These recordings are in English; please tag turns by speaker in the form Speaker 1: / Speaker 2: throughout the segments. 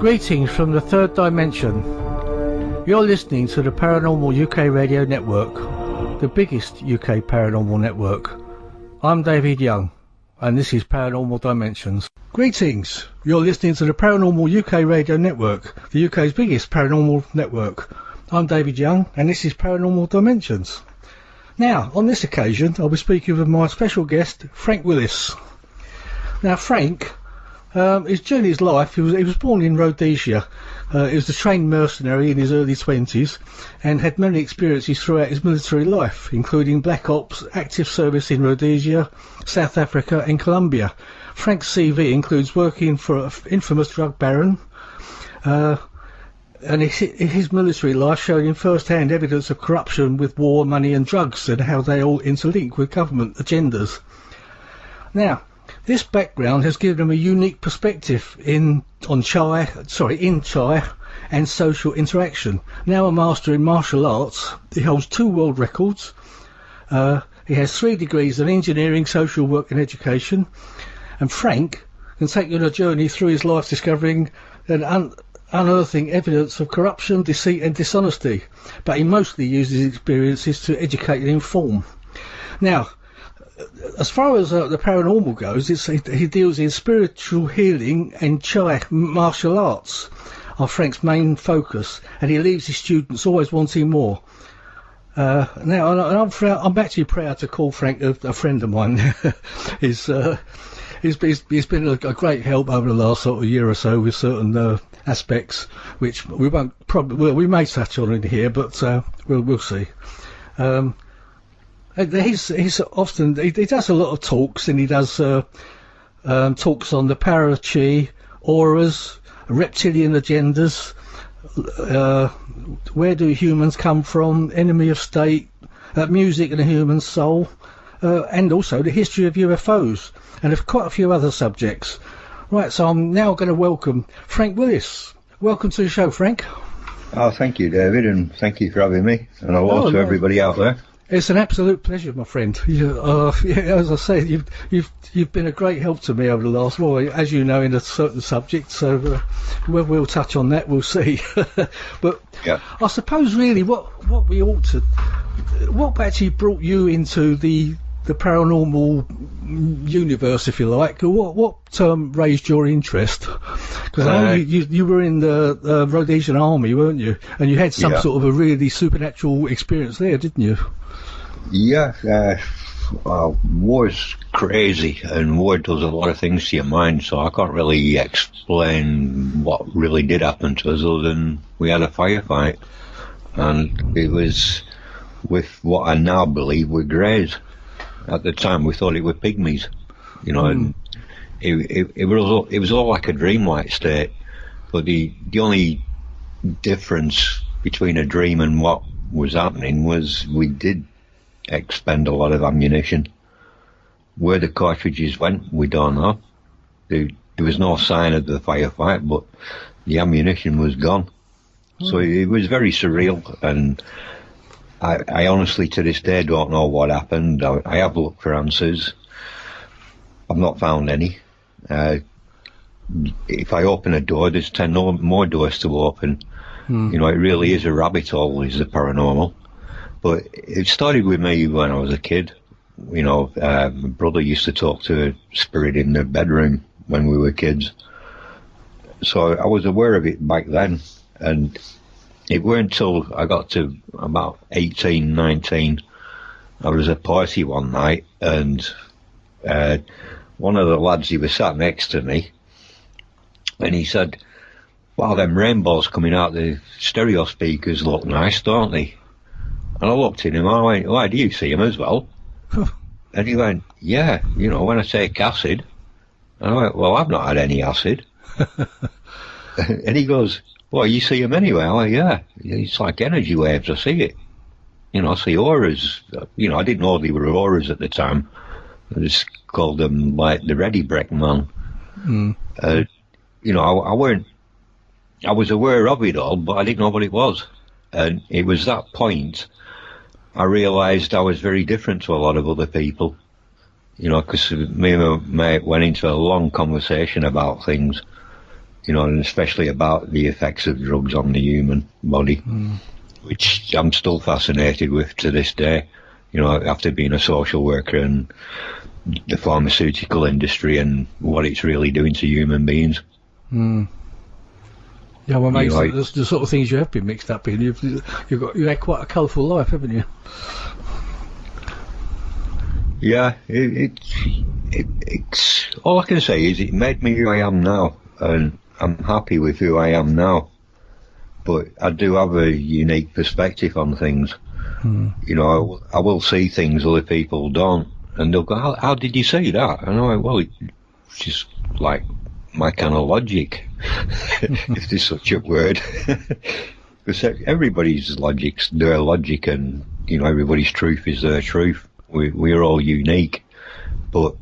Speaker 1: Greetings from the third dimension. You're listening to the Paranormal UK Radio Network, the biggest UK paranormal network. I'm David Young, and this is Paranormal Dimensions. Greetings. You're listening to the Paranormal UK Radio Network, the UK's biggest paranormal network. I'm David Young, and this is Paranormal Dimensions. Now, on this occasion, I'll be speaking with my special guest, Frank Willis. Now, Frank, during his life, he was born in Rhodesia. He was a trained mercenary in his early 20s and had many experiences throughout his military life, including Black Ops, active service in Rhodesia, South Africa and Colombia. Frank's CV includes working for an infamous drug baron, and his military life showed him first-hand evidence of corruption with war, money and drugs, and how they all interlink with government agendas. Now, this background has given him a unique perspective in Chai and social interaction. Now a master in martial arts, he holds 2 world records. He has 3 degrees in engineering, social work and education. And Frank can take you on a journey through his life discovering and unearthing evidence of corruption, deceit and dishonesty. But he mostly uses his experiences to educate and inform. Now, as far as the paranormal goes, he deals in spiritual healing and Chai martial arts are Frank's main focus, and he leaves his students always wanting more. Now, I'm actually proud to call Frank a friend of mine. He's been a great help over the last sort of year or so with certain aspects, which we we may touch on in here, but we'll see. He does a lot of talks, and he does talks on the para-chi, auras, reptilian agendas, where do humans come from, enemy of state, music and the human soul, and also the history of UFOs, and of quite a few other subjects. Right, so I'm now going to welcome Frank Willis. Welcome to the show, Frank.
Speaker 2: Oh, thank you, David, and thank you for having me, and hello to everybody out there.
Speaker 1: It's an absolute pleasure, my friend. As I say, you've been a great help to me over the last, well, as you know, in a certain subject. So we'll touch on that. We'll see. But yeah. I suppose really, what actually brought you into the paranormal universe, if you like? What raised your interest? Because I know you were in the Rhodesian army, weren't you? And you had some sort of a really supernatural experience there, didn't you?
Speaker 2: Yeah, war's crazy, and war does a lot of things to your mind, so I can't really explain what really did happen to us other than we had a firefight, and it was with what I now believe were greys. At the time we thought it were pygmies, and it was all like a dreamlike state, but the only difference between a dream and what was happening was we did expend a lot of ammunition. Where the cartridges went, we don't know. There was no sign of the firefight, but the ammunition was gone. So it was very surreal, and I honestly to this day don't know what happened. I have looked for answers. I've not found any. If I open a door, there's 10 more doors to open. It really is a rabbit hole, is the paranormal. But it started with me when I was a kid. My brother used to talk to a spirit in the bedroom when we were kids. So I was aware of it back then. And it weren't until I got to about 18, 19, I was at a party one night, and one of the lads, he was sat next to me, and he said, "Wow, them rainbows coming out the stereo speakers look nice, don't they?" And I looked at him, I went, "Why, do you see them as well?" And he went, "Yeah, when I take acid." And I went, "Well, I've not had any acid." And he goes, "Well, you see them anyway?" I went, "Yeah, it's like energy waves, I see it. I see auras." I didn't know they were auras at the time. I just called them like the ready break man. I was aware of it all, but I didn't know what it was. And it was that point I realised I was very different to a lot of other people. Because me and my mate went into a long conversation about things. you know, and especially about the effects of drugs on the human body, which I'm still fascinated with to this day. You know, after being a social worker and the pharmaceutical industry and what it's really doing to human beings.
Speaker 1: Yeah, well, mate,
Speaker 2: You know,
Speaker 1: the sort of things you have been mixed up in. You had quite a colourful life, haven't you?
Speaker 2: yeah, it's all I can say is it made me who I am now, and I'm happy with who I am now. But I do have a unique perspective on things. You know, I will see things other people don't, and they'll go, how did you see that? And I'm like, well, it's just like my kind of logic, if there's such a word. Because everybody's logic's their logic, and, you know, everybody's truth is their truth. We're all unique. But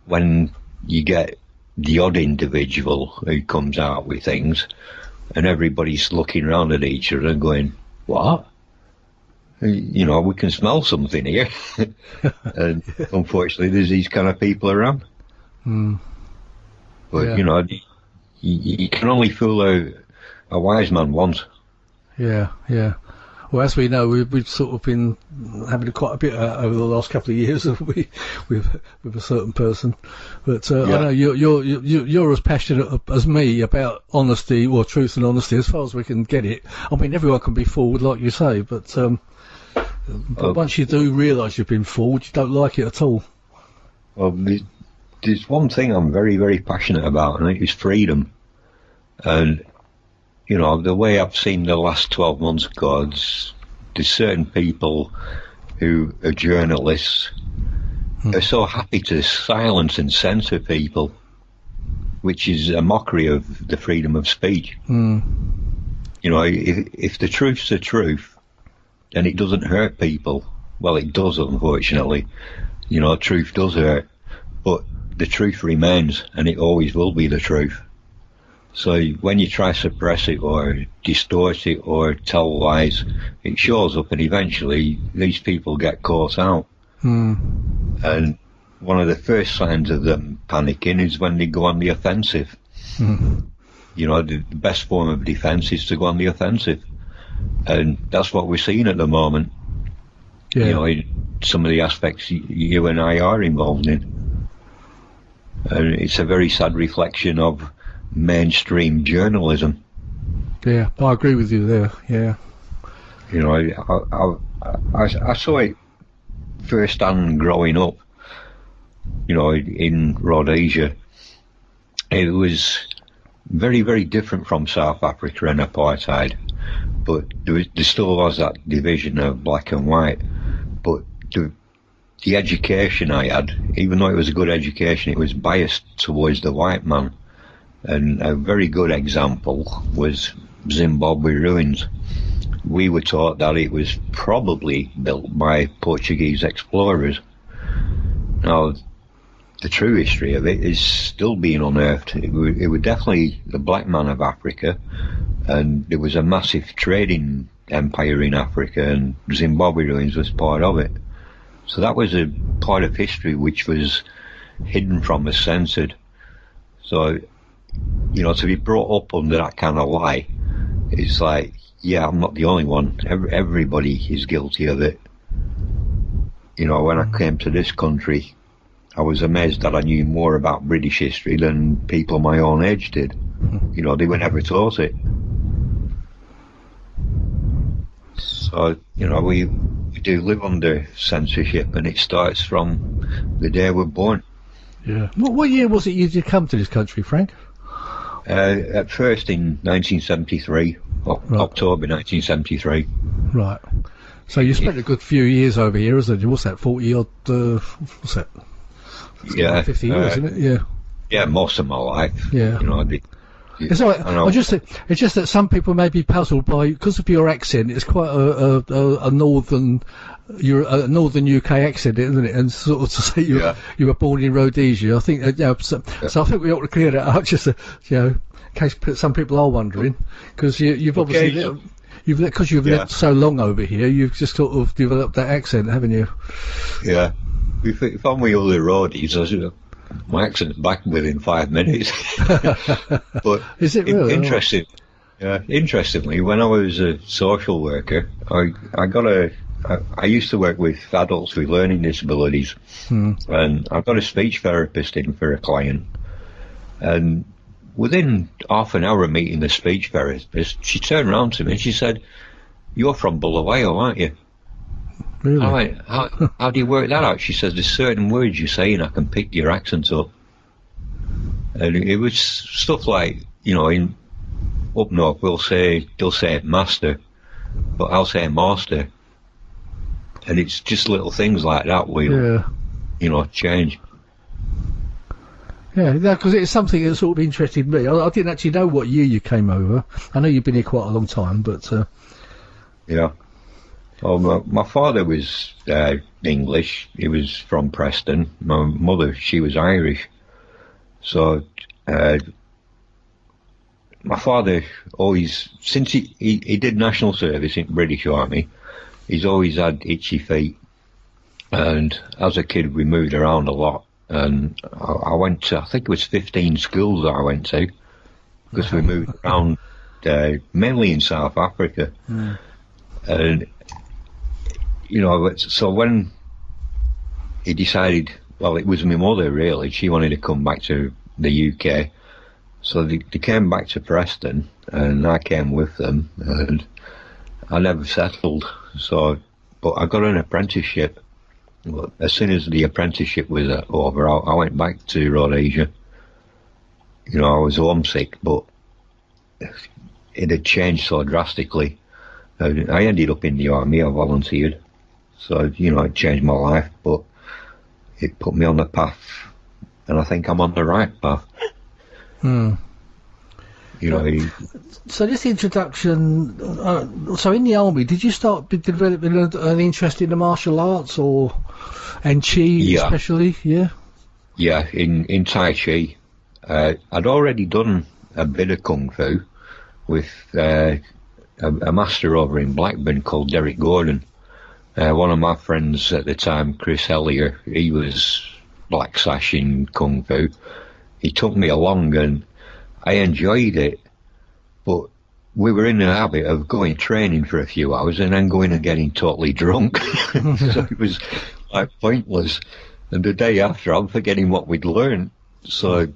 Speaker 2: when you get the odd individual who comes out with things, and everybody's looking around at each other and going, what? You know, we can smell something here. And unfortunately, there's these kind of people around. But,
Speaker 1: Yeah.
Speaker 2: you know, you can only fool a wise man once.
Speaker 1: Yeah. Well, as we know, we've sort of been having quite a bit over the last couple of years with a certain person. But I know you're as passionate as me about honesty, or truth and honesty, as far as we can get it. I mean, everyone can be fooled, like you say, but once you do realise you've been fooled, you don't like it at all.
Speaker 2: Well, there's one thing I'm very, very passionate about, and it is freedom. And, you know, the way I've seen the last 12 months go, there's certain people who are journalists are so happy to silence and censor people, which is a mockery of the freedom of speech. You know, if the truth's the truth, then it doesn't hurt people. Well, it does, unfortunately. You know, truth does hurt, but the truth remains, and it always will be the truth. So when you try to suppress it or distort it or tell lies, it shows up, and eventually these people get caught out. And one of the first signs of them panicking is when they go on the offensive. You know, the best form of defence is to go on the offensive. And that's what we're seeing at the moment.
Speaker 1: Yeah.
Speaker 2: You know, some of the aspects you and I are involved in. And it's a very sad reflection of mainstream journalism.
Speaker 1: Yeah, I agree with you there. Yeah.
Speaker 2: You know, I saw it firsthand growing up. You know, in Rhodesia, it was very, very different from South Africa and apartheid. But there still was that division of black and white. But the education I had, even though it was a good education, it was biased towards the white man. And a very good example was Zimbabwe ruins. We were taught that it was probably built by Portuguese explorers. Now, the true history of it is still being unearthed. It was definitely the black man of Africa, and there was a massive trading empire in Africa, and Zimbabwe ruins was part of it. So that was a part of history which was hidden from us, censored. So, you know, to be brought up under that kind of lie, it's like, yeah, I'm not the only one. Everybody is guilty of it. You know, when I came to this country, I was amazed that I knew more about British history than people my own age did. You know, they were never taught it. So, you know, we do live under censorship, and it starts from the day we're born.
Speaker 1: Yeah. What year was it you did come to this country, Frank?
Speaker 2: At first in 1973, October 1973.
Speaker 1: Right. So you spent a good few years over here, isn't it? What's that, 40 odd, what's that?
Speaker 2: Yeah.
Speaker 1: Like 50 years, isn't it? Yeah.
Speaker 2: Yeah, most of my life.
Speaker 1: Yeah.
Speaker 2: You know,
Speaker 1: It's just that some people may be puzzled by, because of your accent. It's quite a northern UK accent, isn't it? And sort of to say you were born in Rhodesia. I think so I think we ought to clear that up, just to, you know, in case some people are wondering, because you've obviously you've lived so long over here, you've just sort of developed that accent, haven't you?
Speaker 2: Yeah. If I'm with other roadies, my accent's back within 5 minutes. But
Speaker 1: is it really?
Speaker 2: Interesting. Interestingly, when I was a social worker, I used to work with adults with learning disabilities, and I got a speech therapist in for a client, and within half an hour of meeting the speech therapist, she turned around to me and she said, "You're from Bulawayo, aren't you?"
Speaker 1: Really?
Speaker 2: I went, how do you work that out? She says, "There's certain words you say and I can pick your accent up." And it was stuff like, in up north they'll say master, but I'll say master. And it's just little things like that will, change.
Speaker 1: Yeah, because it's something that sort of interested me. I didn't actually know what year you came over. I know you've been here quite a long time, but...
Speaker 2: Yeah. Well, my father was English. He was from Preston. My mother, she was Irish. So, my father always, since he did national service in British Army, he's always had itchy feet. And as a kid, we moved around a lot. And I went to, I think it was 15 schools that I went to, because we moved around mainly in South Africa. And, so when he decided, well, it was my mother really, she wanted to come back to the UK. So they came back to Preston, and I came with them, and I never settled. So, but I got an apprenticeship. Well, as soon as the apprenticeship was over, I went back to Rhodesia. I was homesick, but it had changed so drastically. I ended up in the army. I volunteered, so it changed my life, but it put me on the path, and I think I'm on the right path.
Speaker 1: So this introduction, so in the army, did you start developing an interest in the martial arts and Chi especially?
Speaker 2: Yeah, in Tai Chi. I'd already done a bit of Kung Fu with a master over in Blackburn called Derek Gordon. One of my friends at the time, Chris Hellier, he was black sash in Kung Fu. He took me along and I enjoyed it, but we were in the habit of going training for a few hours and then going and getting totally drunk. So it was like pointless. And the day after, I'm forgetting what we'd learned. So,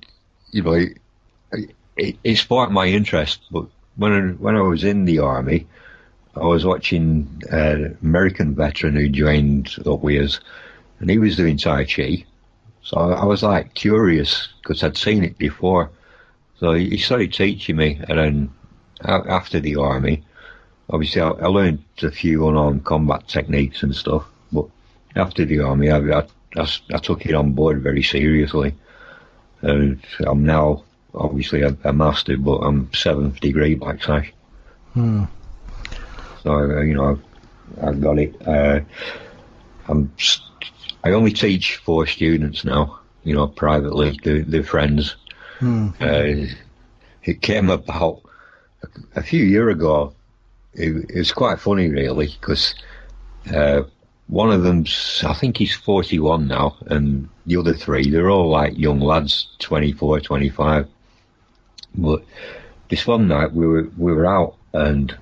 Speaker 2: it sparked my interest. But when I was in the army, I was watching an American veteran who joined up with us, and he was doing Tai Chi. So I was like curious because I'd seen it before. So he started teaching me, and then after the army, obviously I learned a few unarmed combat techniques and stuff, but after the army I took it on board very seriously. And I'm now obviously a master, but I'm 7th degree black sash. So, I've got it. I only teach 4 students now, privately, they're friends. It came about a few years ago. It was quite funny, really, because one of them's, I think he's 41 now, and the other 3, they're all like young lads, 24, 25. But this one night we were out, and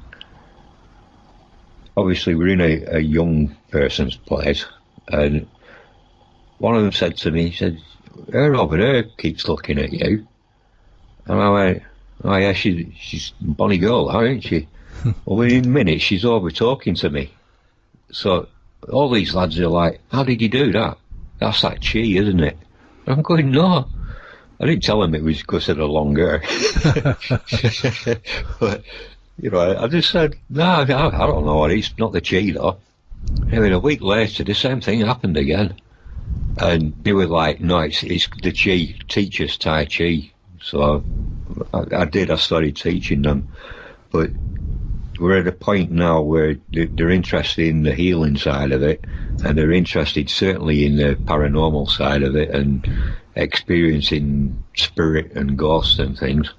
Speaker 2: obviously we're in a young person's place, and one of them said to me, he said, "Her over there keeps looking at you." And I went, "Oh yeah, she's a bonny girl, aren't she?" Well, within minutes she's over talking to me. So all these lads are like, "How did you do that? That's that Chi, isn't it?" And I'm going, "No." I didn't tell him it was because of the long hair. But, I just said, "No, I don't know. It's not the Chi, though." Anyway, a week later, the same thing happened again. And they were like, "No, it's the Chi. Teach us Tai Chi." So I started teaching them. But we're at a point now where they're interested in the healing side of it, and they're interested certainly in the paranormal side of it, and experiencing spirit and ghosts and things.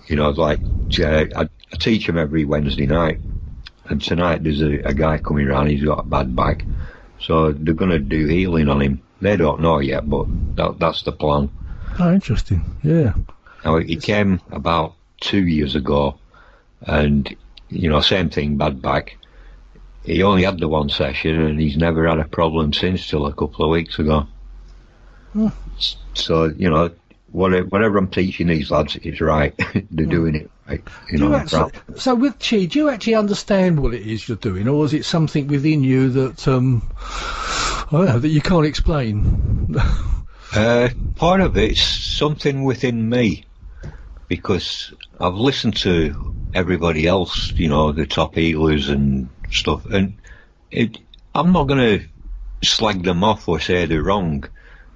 Speaker 2: Like I teach them every Wednesday night, and tonight there's a guy coming around, he's got a bad back, so they're going to do healing on him. They don't know yet, but that's the plan.
Speaker 1: Oh, interesting. Yeah.
Speaker 2: Now, he came about 2 years ago, and, same thing, bad back. He only had the one session, and he's never had a problem since, till a couple of weeks ago.
Speaker 1: Hmm.
Speaker 2: So, whatever I'm teaching these lads is right. They're doing it right.
Speaker 1: So with Chi, do you actually understand what it is you're doing, or is it something within you that I don't know, that you can't explain?
Speaker 2: Part of it's something within me, because I've listened to everybody else, the top healers and stuff, and I'm not going to slag them off or say they're wrong,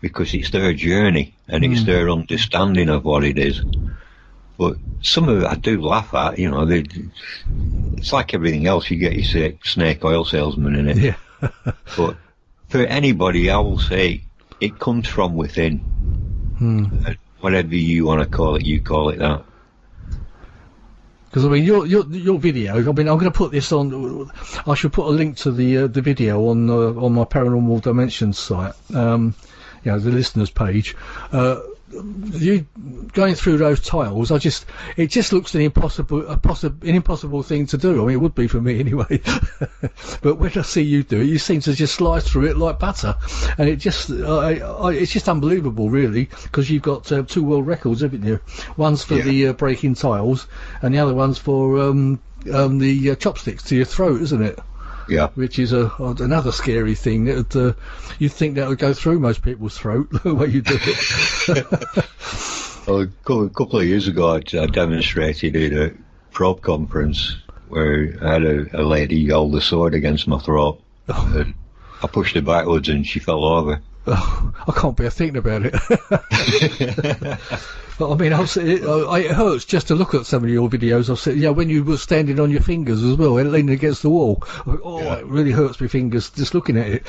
Speaker 2: because it's their journey and it's their understanding of what it is. But some of it I do laugh at, it's like everything else, you get your snake oil salesman in it.
Speaker 1: Yeah.
Speaker 2: But for anybody, I will say it comes from within. And whatever you want to call it, you call it that.
Speaker 1: Because your video, I'm going to put this on. I should put a link to the video on my Paranormal Dimensions site. The listeners page. You going through those tiles, it just looks an impossible thing to do. I mean, it would be for me anyway. But when I see you do it, you seem to just slide through it like butter, and it's just unbelievable, really. Because you've got 2 world records, haven't you? One's for the breaking tiles, and the other one's for the chopsticks to your throat, isn't it?
Speaker 2: Yeah.
Speaker 1: Which is another scary thing. You'd think that would go through most people's throat, the way you do it.
Speaker 2: Well, a couple of years ago, I demonstrated at a probe conference where I had a lady hold a sword against my throat. And I pushed her backwards and she fell over.
Speaker 1: Oh, I can't bear thinking about it. But I mean, it hurts just to look at some of your videos. I've said, when you were standing on your fingers as well, and leaning against the wall. It really hurts my fingers just looking at it.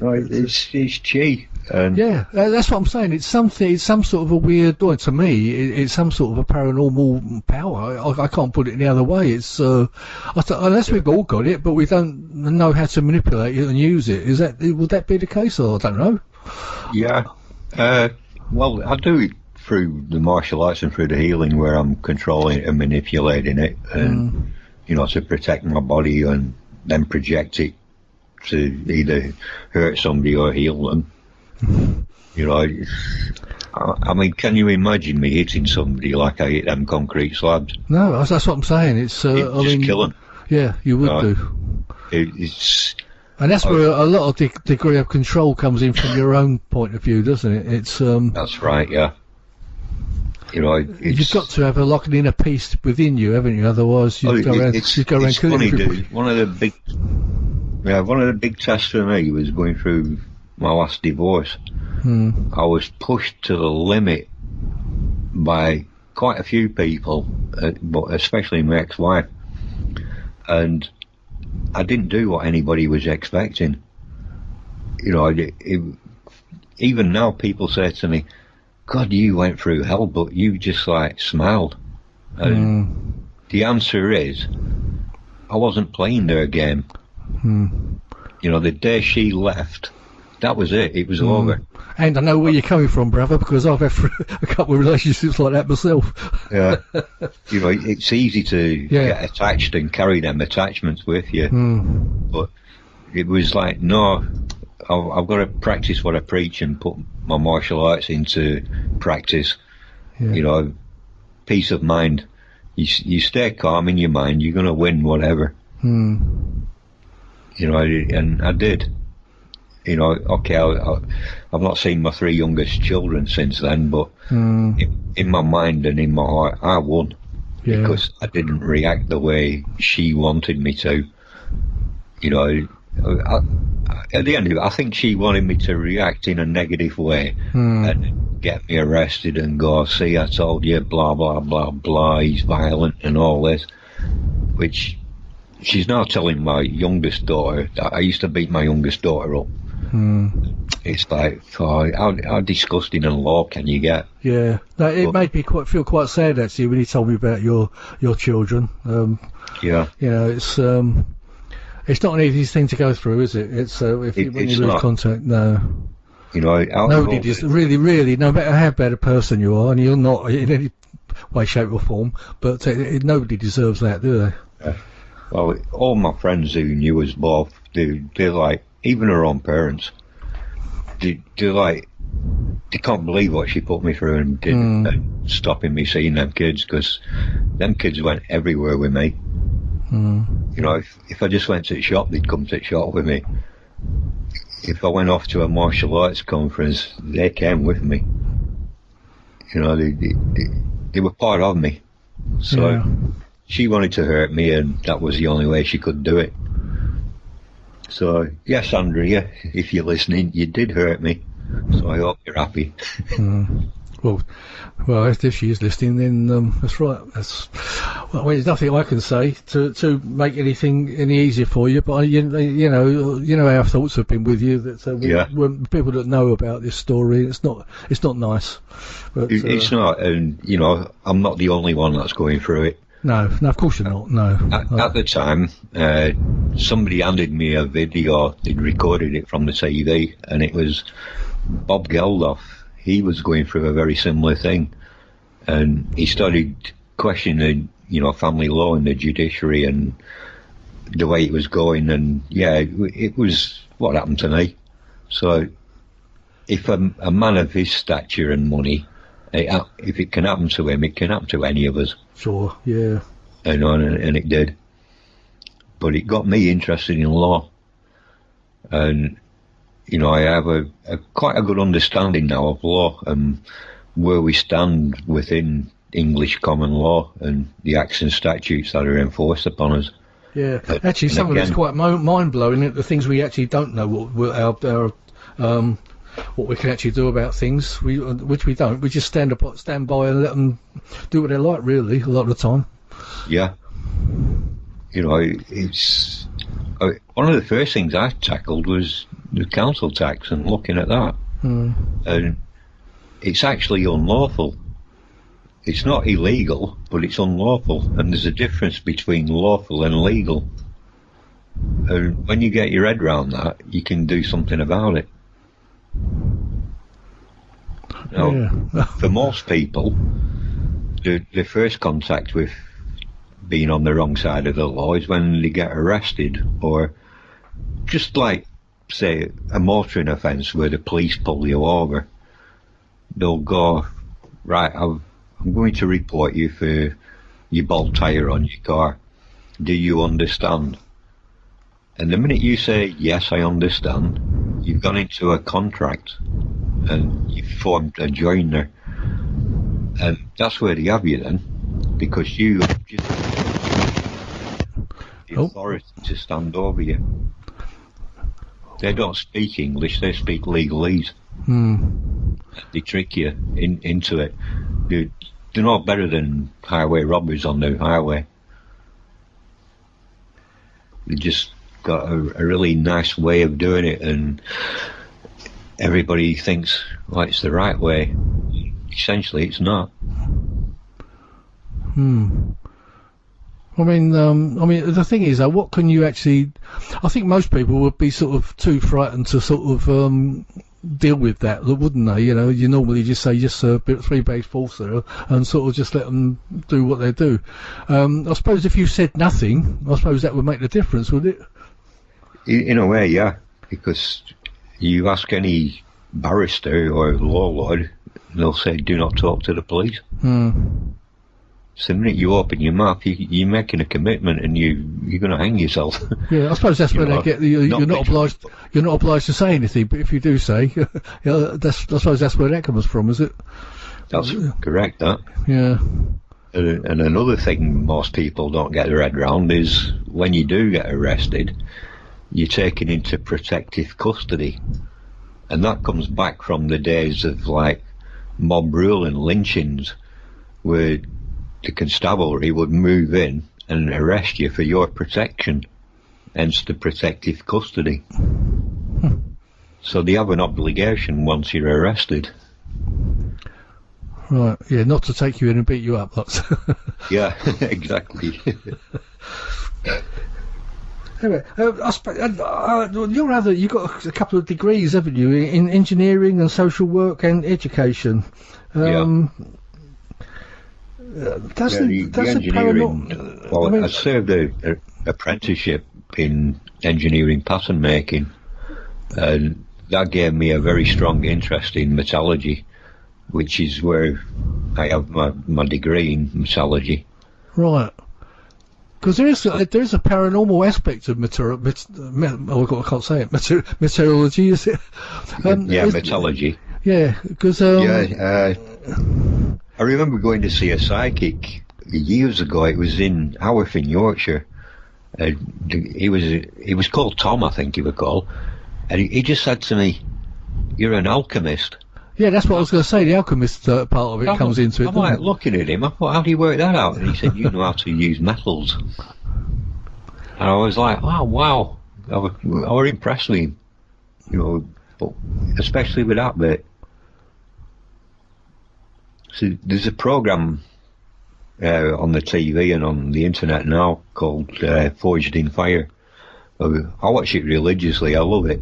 Speaker 2: It's chi. And
Speaker 1: that's what I'm saying. It's some sort of a weird. Well, to me, it's some sort of a paranormal power. I can't put it any other way. It's unless we've all got it, but we don't know how to manipulate it and use it. Would that be the case? Or I don't know.
Speaker 2: Yeah. Well, I do it through the martial arts and through the healing, where I'm controlling it and manipulating it, and to protect my body, and then project it to either hurt somebody or heal them. I mean, can you imagine me hitting somebody like I hit them concrete slabs?
Speaker 1: No, that's what I'm saying. It's
Speaker 2: kill them.
Speaker 1: Yeah, you would do. And that's where a lot of degree of control comes in from your own point of view, doesn't it? It's
Speaker 2: that's right, yeah.
Speaker 1: You've got to have an inner peace within you, haven't you? Otherwise, you'd go around killing everybody.
Speaker 2: One of the big tests for me was going through my last divorce. I was pushed to the limit by quite a few people, but especially my ex-wife, and I didn't do what anybody was expecting. Even now people say to me, God, you went through hell, but you just smiled. And the answer is, I wasn't playing their game. The day she left, that was it. It was over.
Speaker 1: And I know where you're coming from, brother, because I've had a couple of relationships like that myself.
Speaker 2: Yeah. It's easy to get attached and carry them attachments with you. But it was like, no, I've got to practice what I preach and put my martial arts into practice. Peace of mind. You stay calm in your mind, you're going to win whatever. And I did. Okay, I've not seen my 3 youngest children since then, but in my mind and in my heart, I won. Because I didn't react the way she wanted me to. At the end of it, I think she wanted me to react in a negative way and get me arrested and go, see, I told you, blah, blah, blah, blah, he's violent and all this, which she's now telling my youngest daughter that I used to beat my youngest daughter up. It's like, how disgusting and low can you get?
Speaker 1: Yeah, it made me feel quite sad actually when he told me about your children. It's It's not an easy thing to go through, is it? It's when you lose contact. No.
Speaker 2: You know,
Speaker 1: nobody just really, no matter how bad a person you are, and you're not in any way, shape, or form, but nobody deserves that, do they?
Speaker 2: Yeah. Well, all my friends who knew us both, they're like, even her own parents, they're like, they can't believe what she put me through and did, stopping me seeing them kids, because them kids went everywhere with me. You know, if I just went to the shop, they'd come to the shop with me. If I went off to a martial arts conference, they came with me. You know, they were part of me. So she wanted to hurt me, and that was the only way she could do it. So, yes, Andrea, if you're listening, you did hurt me. So I hope you're happy.
Speaker 1: Well, if she is listening, then that's right. There's nothing I can say to make anything any easier for you. But you know our thoughts have been with you. That when people that know about this story, it's not nice. But,
Speaker 2: it's not, and you know, I'm not the only one that's going through it.
Speaker 1: No, of course you're not. No.
Speaker 2: At the time, somebody handed me a video. They'd recorded it from the TV, and it was Bob Geldof. He was going through a very similar thing, and he started questioning, you know, family law and the judiciary and the way it was going, and it was what happened to me. So, if a man of his stature and money, if it can happen to him, it can happen to any of us.
Speaker 1: Sure, yeah.
Speaker 2: And it did. But it got me interested in law, and you know, I have quite a good understanding now of law and where we stand within English common law and the acts and statutes that are enforced upon us.
Speaker 1: Yeah, actually, some of it's quite mind-blowing. The things we actually don't know what we can actually do about things, which we don't. We just stand by and let them do what they like, really, a lot of the time.
Speaker 2: Yeah. You know, it's one of the first things I tackled was the council tax and looking at that. And it's actually unlawful. It's not illegal, but it's unlawful, and there's a difference between lawful and legal. And when you get your head around that, you can do something about it. Now, for most people, the first contact with being on the wrong side of the law is when they get arrested, or just like, say, a motoring offence where the police pull you over. They'll go, right, I'm going to report you for your bald tyre on your car. Do you understand? And the minute you say, yes, I understand, you've gone into a contract and you've formed a joiner. And that's where they have you then, because you just the authority to stand over you. They don't speak English, they speak legalese. They trick you into it. They're not better than highway robbers on the highway. They just got a really nice way of doing it, and everybody thinks, well, it's the right way. Essentially, it's not. I mean, the thing is, what can you actually? I think most people would be sort of too frightened to sort of deal with that, wouldn't they? You know, you normally just say, yes, sir, 3 bags full, sir, and sort of just let them do what they do. I suppose if you said nothing, I suppose that would make the difference, would it? In a way, yeah, because you ask any barrister or law lord, they'll say, do not talk to the police. So the minute you open your mouth, you're making a commitment, and you're going to hang yourself. Yeah, I
Speaker 1: suppose that's where they get. You're not obliged. You're not obliged to say anything, but if you do say, I suppose that's where that comes from, is it?
Speaker 2: That's correct. That.
Speaker 1: Yeah.
Speaker 2: And another thing most people don't get their head around is when you do get arrested, you're taken into protective custody, and that comes back from the days of like mob rule and lynchings, where the constabulary would move in and arrest you for your protection, hence the protective custody. So they have an obligation once you're arrested.
Speaker 1: Right, yeah, not to take you in and beat you up, lots.
Speaker 2: Yeah, exactly.
Speaker 1: Anyway, you've got a couple of degrees, haven't you, in engineering and social work and education.
Speaker 2: Yeah.
Speaker 1: That's
Speaker 2: the engineering. I served an apprenticeship in engineering pattern making, and that gave me a very strong interest in metallurgy, which is where I have my degree in metallurgy.
Speaker 1: Right. Because there is a paranormal aspect of meteorology, is it?
Speaker 2: Metallurgy.
Speaker 1: Yeah, because
Speaker 2: I remember going to see a psychic years ago. It was in Haworth in Yorkshire. He was called Tom, I think he was called, and he just said to me, "You're an alchemist."
Speaker 1: Yeah, that's what I was going to say. The alchemist part of it comes into it.
Speaker 2: I'm like looking at him. I thought, how do you work that out? And he said, "You know how to use metals." And I was like, "Oh wow!" I was impressed with him, but especially with that bit. So there's a program on the TV and on the internet now called Forged in Fire. I watch it religiously. I love it.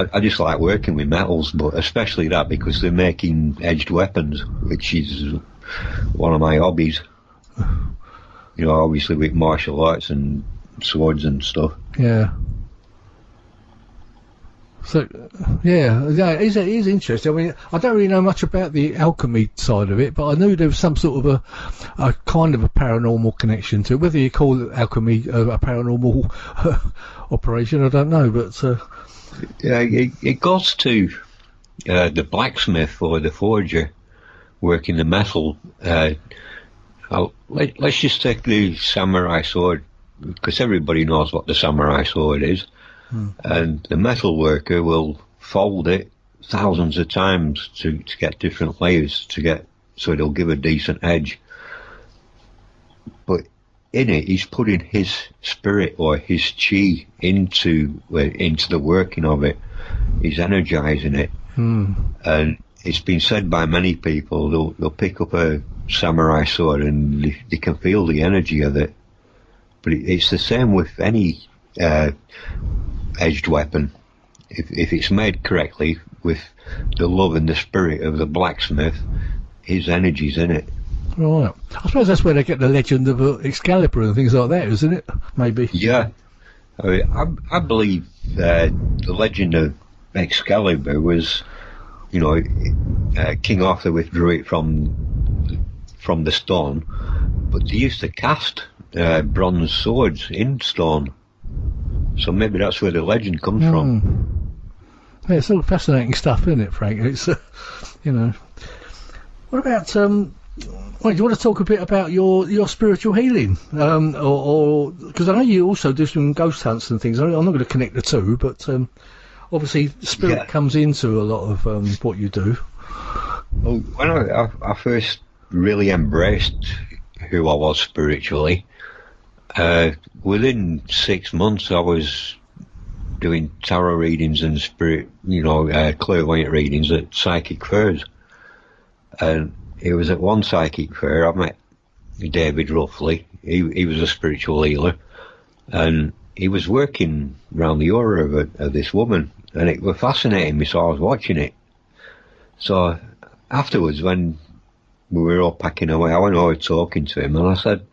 Speaker 2: I just like working with metals, but especially that because they're making edged weapons, which is one of my hobbies. Obviously with martial arts and swords and stuff.
Speaker 1: Yeah. So, it is interesting. I mean, I don't really know much about the alchemy side of it, but I knew there was some sort of a kind of a paranormal connection to it. Whether you call it alchemy a paranormal operation, I don't know, but...
Speaker 2: it goes to the blacksmith or the forger working the metal. Let's just take the samurai sword, because everybody knows what the samurai sword is. And the metal worker will fold it thousands of times to get different layers so it'll give a decent edge. But in it, he's putting his spirit or his chi into the working of it. He's energizing it. And it's been said by many people, they'll pick up a samurai sword and they can feel the energy of it. But it's the same with any edged weapon. If it's made correctly with the love and the spirit of the blacksmith, his energy's in it.
Speaker 1: Right. I suppose that's where they get the legend of Excalibur and things like that, isn't it? Maybe.
Speaker 2: Yeah. I believe the legend of Excalibur was, King Arthur withdrew it from the stone, but they used to cast bronze swords in stone. So maybe that's where the legend comes from.
Speaker 1: Yeah, it's all fascinating stuff, isn't it, Frank? It's, What about, do you want to talk a bit about your spiritual healing? Or because I know you also do some ghost hunts and things. I'm not going to connect the two, but obviously spirit comes into a lot of what you do.
Speaker 2: Well, when I first really embraced who I was spiritually, within 6 months I was doing tarot readings and clairvoyant readings at psychic fairs. And it was at one psychic fair I met David Ruffley. He was a spiritual healer, and he was working around the aura of this woman, and it was fascinating me, so I was watching it. So afterwards, when we were all packing away, I went over talking to him, and I said,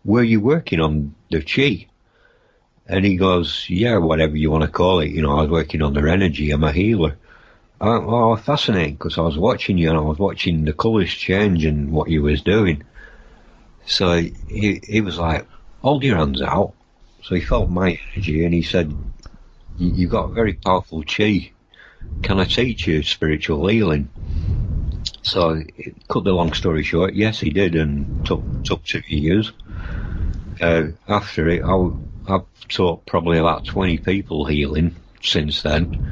Speaker 2: "Were you working on the chi?" And he goes, "Yeah, whatever you want to call it. I was working on their energy. I'm a healer." I went, "Oh, fascinating," because I was watching you and I was watching the colours change and what you was doing. So he was like, "Hold your hands out." So he felt my energy and he said, "You've got very powerful chi. Can I teach you spiritual healing?" So, cut the long story short, yes, he did, and took 2 years. After it, I've taught probably about 20 people healing since then.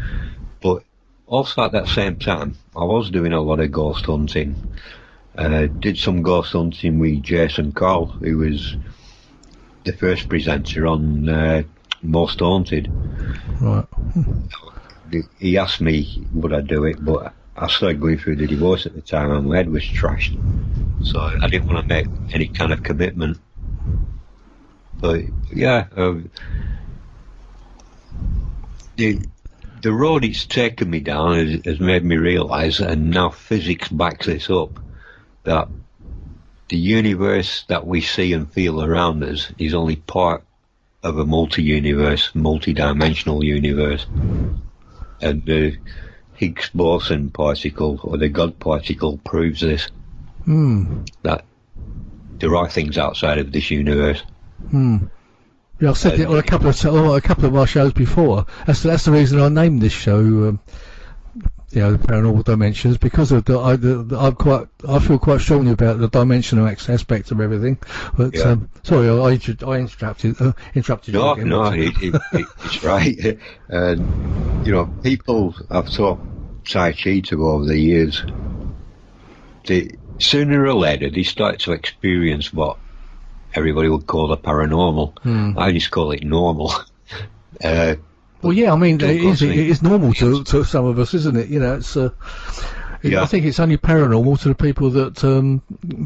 Speaker 2: But also at that same time, I was doing a lot of ghost hunting. Did some ghost hunting with Jason Cole, who was the first presenter on Most Haunted.
Speaker 1: Right.
Speaker 2: He asked me would I do it, but I started going through the divorce at the time and my head was trashed, so I didn't want to make any kind of commitment. But yeah, the road it's taken me down has made me realise, and now physics backs this up, that the universe that we see and feel around us is only part of a multi-universe, multi-dimensional universe. And the Higgs boson particle, or the God particle, proves this. That there are things outside of this universe.
Speaker 1: Yeah, I've said it on a couple of our shows before. That's the reason I named this show, the Paranormal Dimensions, because of I feel quite strongly about the dimensional aspect of everything. But sorry, I interrupted you again.
Speaker 2: No, it's right. And people I've taught Tai Chi to over the years, sooner or later they start to experience what everybody would call the paranormal. I just call it normal.
Speaker 1: Well, yeah, I mean, it is normal to some of us, isn't it? It's. I think it's only paranormal to the people that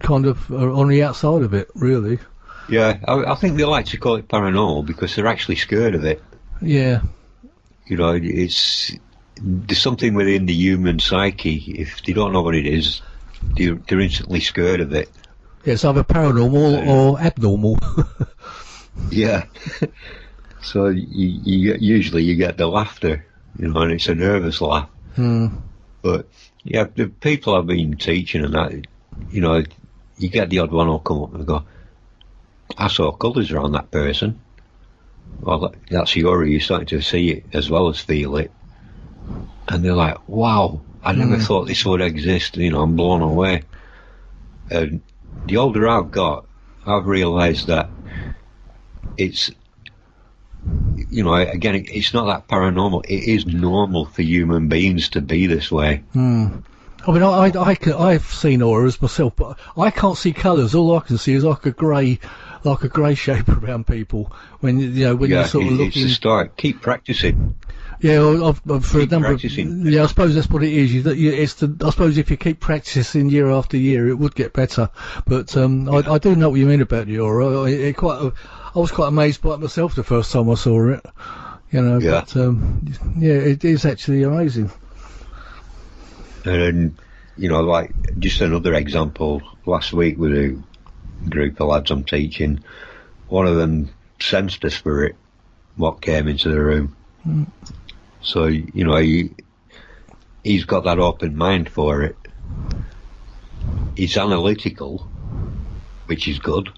Speaker 1: kind of are on the outside of it, really.
Speaker 2: Yeah, I think they like to call it paranormal because they're actually scared of it.
Speaker 1: Yeah.
Speaker 2: There's something within the human psyche. If they don't know what it is, they're instantly scared of it.
Speaker 1: Yeah, it's either paranormal or abnormal.
Speaker 2: Yeah. So usually you get the laughter, and it's a nervous laugh. But yeah, the people I've been teaching and that, you get the odd one who'll come up and go, I saw colours around that person. Well, that's you're starting to see it as well as feel it. And they're like, wow, I never thought this would exist. I'm blown away. And the older I've got, I've realised that it's, again, it's not that paranormal. It is normal for human beings to be this way.
Speaker 1: I mean, I've seen auras myself, but I can't see colours. All I can see is like a grey shape around people. When you're sort of looking.
Speaker 2: It's a start. Keep practicing.
Speaker 1: Yeah, for a number practicing. I suppose that's what it is. I suppose if you keep practicing year after year, it would get better. But I do know what you mean about the aura. I was quite amazed by it myself the first time I saw it.
Speaker 2: Yeah.
Speaker 1: But it is actually amazing.
Speaker 2: And like just another example. Last week with a group of lads I'm teaching, one of them sensed a spirit what came into the room. So he's got that open mind for it. He's analytical, which is good,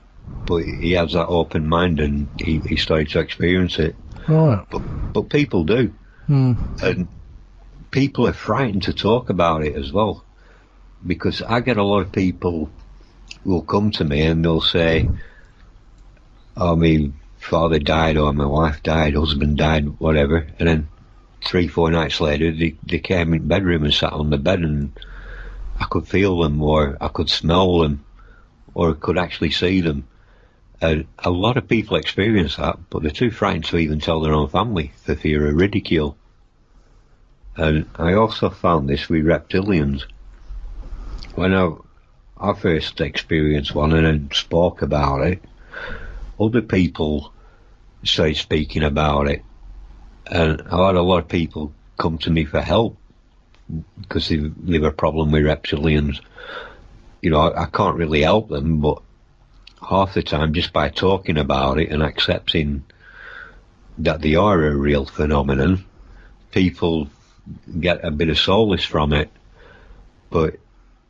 Speaker 2: but he has that open mind, and he started to experience it.
Speaker 1: Right.
Speaker 2: But people do, and people are frightened to talk about it as well, because I get a lot of people who will come to me and they'll say, "Oh, my father died, or my wife died, husband died, whatever," and then 3-4 nights later they came in the bedroom and sat on the bed, and I could feel them, or I could smell them, or I could actually see them. And a lot of people experience that, but they're too frightened to even tell their own family for fear of ridicule. And I also found this with reptilians. When I first experienced one and then spoke about it, other people started speaking about it, and I had a lot of people come to me for help because they have a problem with reptilians. I can't really help them, but half the time, just by talking about it and accepting that they are a real phenomenon, people get a bit of solace from it. But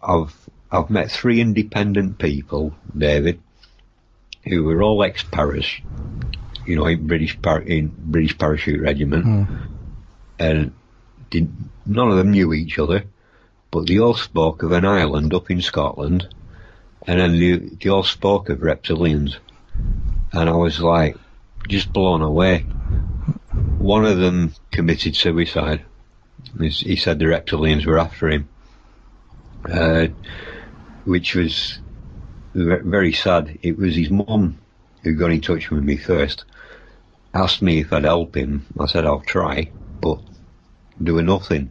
Speaker 2: I've met 3 independent people, David, who were all ex-paras, in British Parachute Regiment, and none of them knew each other, but they all spoke of an island up in Scotland, and then they all spoke of reptilians, and I was like, just blown away. One of them committed suicide. He said the reptilians were after him, which was very sad. It was his mum who got in touch with me first, asked me if I'd help him. I said I'll try, but doing nothing.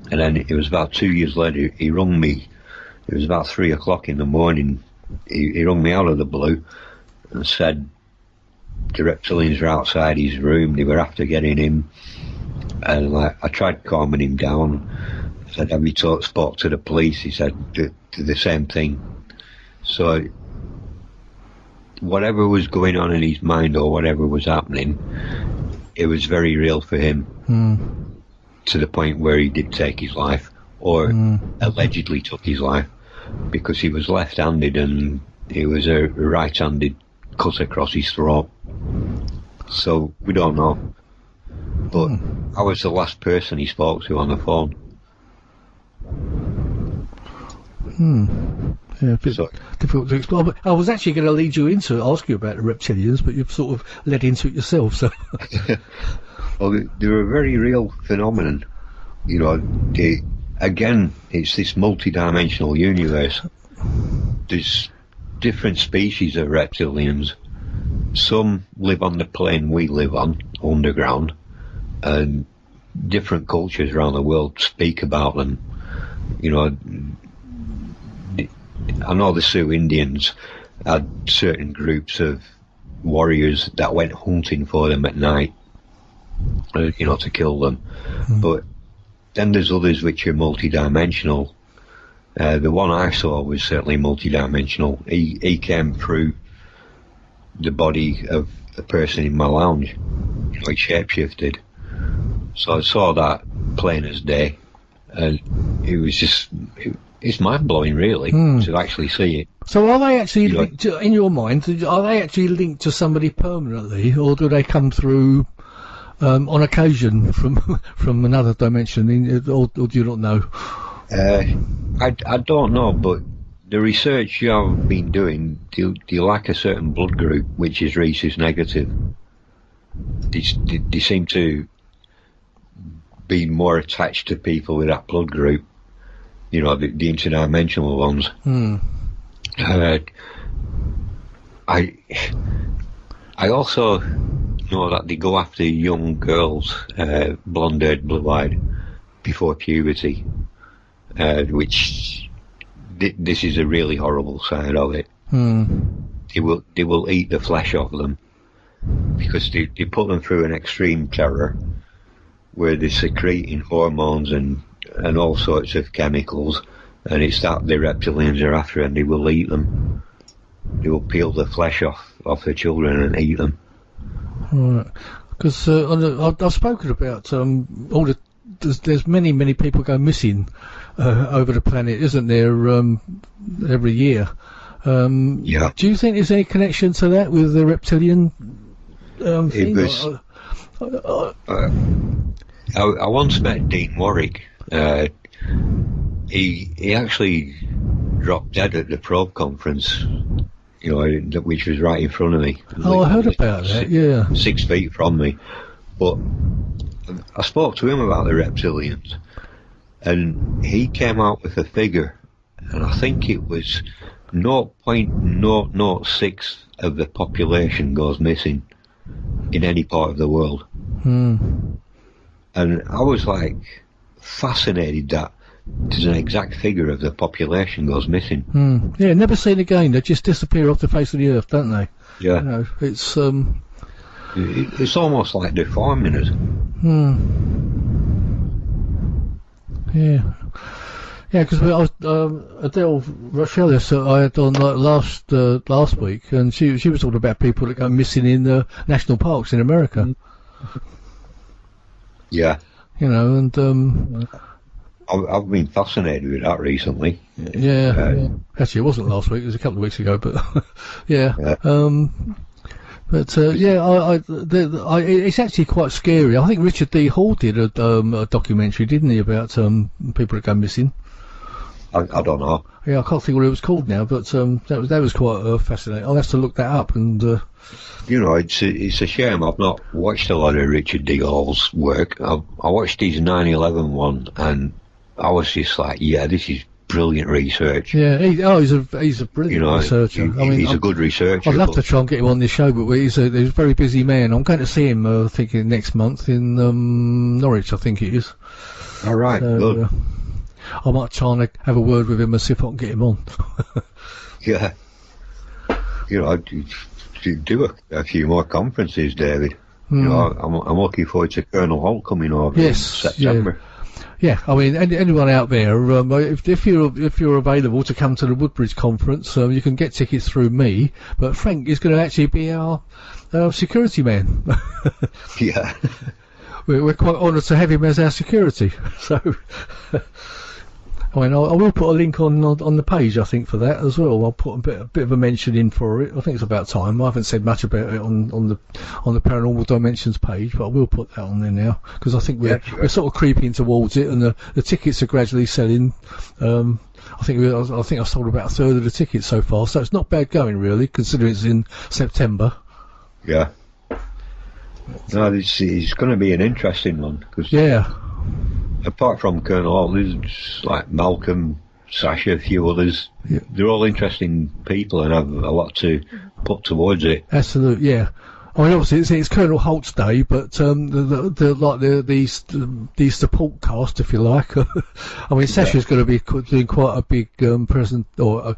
Speaker 2: And then it was about 2 years later, he rung me. It was about 3 o'clock in the morning. He rung me out of the blue and said, the reptilians were outside his room. They were after getting him, and like I tried calming him down. I said, "Have you spoke to the police?" He said, the same thing. So whatever was going on in his mind or whatever was happening, it was very real for him, to the point where he did take his life, or allegedly took his life, because he was left-handed and it was a right-handed cut across his throat. So we don't know. But I was the last person he spoke to on the phone.
Speaker 1: Yeah, a bit difficult to explain. But I was actually going to lead you into ask you about the reptilians, but you've sort of led into it yourself. So,
Speaker 2: well, they're a very real phenomenon. You know, again, it's this multi-dimensional universe. There's different species of reptilians. Some live on the plane we live on, underground, and different cultures around the world speak about them. You know, I know the Sioux Indians had certain groups of warriors that went hunting for them at night, you know, to kill them. But then there's others which are multi-dimensional. The one I saw was certainly multi-dimensional. He came through the body of a person in my lounge. You know, he shapeshifted. So I saw that plain as day, and it was just... It's mind-blowing, really, to actually see it.
Speaker 1: So are they actually linked to, in your mind, are they actually linked to somebody permanently, or do they come through on occasion from another dimension, or do you not know?
Speaker 2: I don't know, but the research I've been doing, do you like a certain blood group, which is rhesus negative? They seem to be more attached to people with that blood group. You know, the interdimensional ones. I also know that they go after young girls, blonde-haired, blue-eyed, before puberty, which this is a really horrible side of it. They will eat the flesh off them, because they put them through an extreme terror where they're secreting hormones and all sorts of chemicals, and it's that the reptilians are after, and they will eat them. They will peel the flesh off the children and eat them.
Speaker 1: Right, because I've spoken about all the. There's many people go missing over the planet, isn't there? Every year.
Speaker 2: Yeah.
Speaker 1: Do you think there's any connection to that with the reptilian thing?
Speaker 2: I once met Dean Warwick. He actually dropped dead at the probe conference, you know, which was right in front of me.
Speaker 1: I heard about that, yeah.
Speaker 2: 6 feet from me. But I spoke to him about the reptilians, and he came out with a figure, and I think it was 0.006 of the population goes missing in any part of the world. And I was like fascinated that there's an exact figure of the population goes missing.
Speaker 1: Yeah, never seen again. They just disappear off the face of the earth, don't they?
Speaker 2: Yeah.
Speaker 1: You know, it's
Speaker 2: it's almost like they're farming us.
Speaker 1: Yeah. Yeah, because I was Adele Rochelis I had on last week, and she was talking about people that go missing in national parks in America.
Speaker 2: Yeah.
Speaker 1: You know, and
Speaker 2: I've been fascinated with that recently.
Speaker 1: Yeah. Actually, it wasn't last week; it was a couple of weeks ago. But yeah. It's actually quite scary. I think Richard D. Hall did a documentary, didn't he, about people that go missing?
Speaker 2: I don't know.
Speaker 1: Yeah, I can't think what it was called now, but that was quite fascinating. I'll have to look that up. And
Speaker 2: you know, it's a shame I've not watched a lot of Richard D. Hall's work. I watched his 9/11 one, and I was just like, yeah, this is brilliant research.
Speaker 1: Yeah, he's a brilliant researcher.
Speaker 2: He's a good researcher.
Speaker 1: I'd love to try and get him on this show, but he's a very busy man. I'm going to see him, I think, next month in Norwich, I think it is.
Speaker 2: All right, good.
Speaker 1: I might try and have a word with him and see if I can get him on.
Speaker 2: Yeah. you know, to do a few more conferences, David. You know, I'm looking forward to Colonel Holt coming over in September.
Speaker 1: Yeah, I mean, anyone out there, if you're available to come to the Woodbridge conference, you can get tickets through me. But Frank is going to actually be our security man.
Speaker 2: Yeah,
Speaker 1: we're quite honoured to have him as our security. So, I mean, I will put a link on the page, I think, for that as well. I'll put a bit of a mention in for it. I think it's about time. I haven't said much about it on the Paranormal Dimensions page, but I will put that on there now, because I think we're sort of creeping towards it, and the tickets are gradually selling. I think I've sold about a third of the tickets so far, so it's not bad going, really, considering it's in September.
Speaker 2: Yeah. No, it's going to be an interesting one, because apart from Colonel Holt, there's like Malcolm, Sasha, a few others. Yeah. They're all interesting people and have a lot to put towards it.
Speaker 1: Absolutely, yeah. I mean, obviously it's Colonel Holt's day, but the support cast, if you like. I mean, Sasha's going to be doing quite a big present, or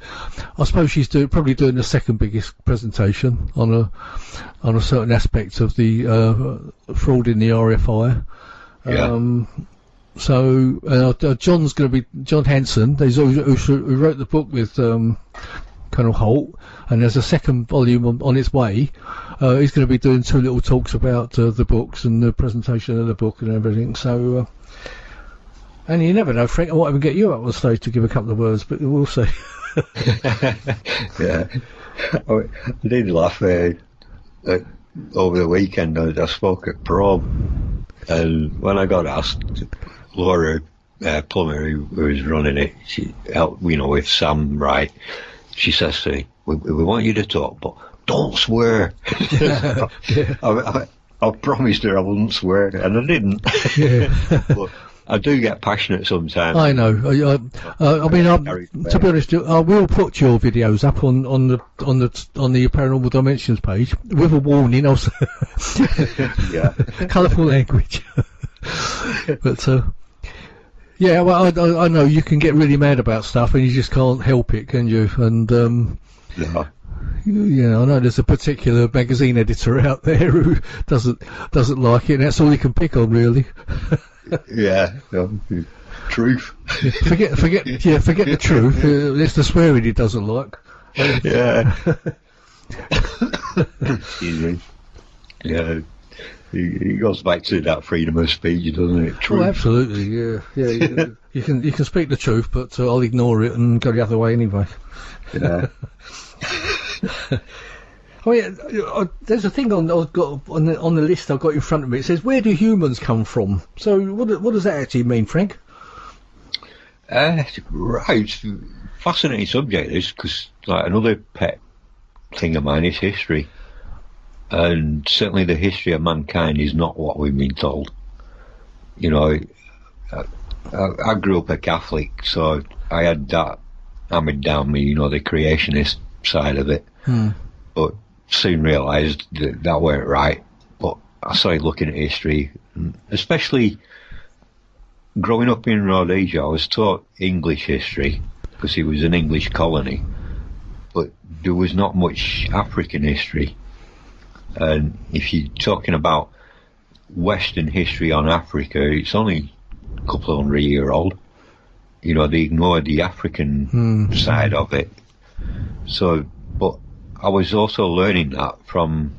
Speaker 1: I suppose she's probably doing the second biggest presentation on a certain aspect of the fraud in the RFI.
Speaker 2: Yeah.
Speaker 1: So John's going to be John Hanson, who wrote the book with Colonel Holt, and there's a second volume on its way. He's going to be doing 2 little talks about the books and the presentation of the book and everything. So, and you never know, Frank, I might even get you up on stage to give a couple of words, but we'll see.
Speaker 2: Yeah, I did laugh over the weekend. I spoke at Probe, and when I got asked, Laura Plummer, who was running it, she helped, with Sam Wright. She says to me, we want you to talk, but don't swear. I promised her I wouldn't swear, and I didn't. Yeah. But I do get passionate sometimes.
Speaker 1: I know. I mean, to be honest, I will put your videos up on the Paranormal Dimensions page with a warning. Also, colourful language. But yeah, well, I know you can get really mad about stuff, and you just can't help it, can you? And yeah, I know there's a particular magazine editor out there who doesn't like it, and that's all you can pick on, really.
Speaker 2: Yeah, truth.
Speaker 1: Forget the truth. It's the swearing he doesn't like.
Speaker 2: Yeah. Excuse me. Yeah. It goes back to that freedom of speech, doesn't it? Truth.
Speaker 1: Oh, absolutely. Yeah. You can speak the truth, but I'll ignore it and go the other way anyway.
Speaker 2: Yeah.
Speaker 1: I mean, there's a thing I've got on the list I've got in front of me. It says, "Where do humans come from?" So, what does that actually mean, Frank?
Speaker 2: Right, fascinating subject. This, because like another pet thing of mine is history, and certainly the history of mankind is not what we've been told. I grew up a Catholic, so I had that hammered down me. The creationist side of it, but soon realised that weren't right. But I started looking at history, especially growing up in Rhodesia. I was taught English history because it was an English colony, but there was not much African history. And if you're talking about Western history on Africa, it's only a couple of 100 years old. They ignore the African side of it. So, but I was also learning that from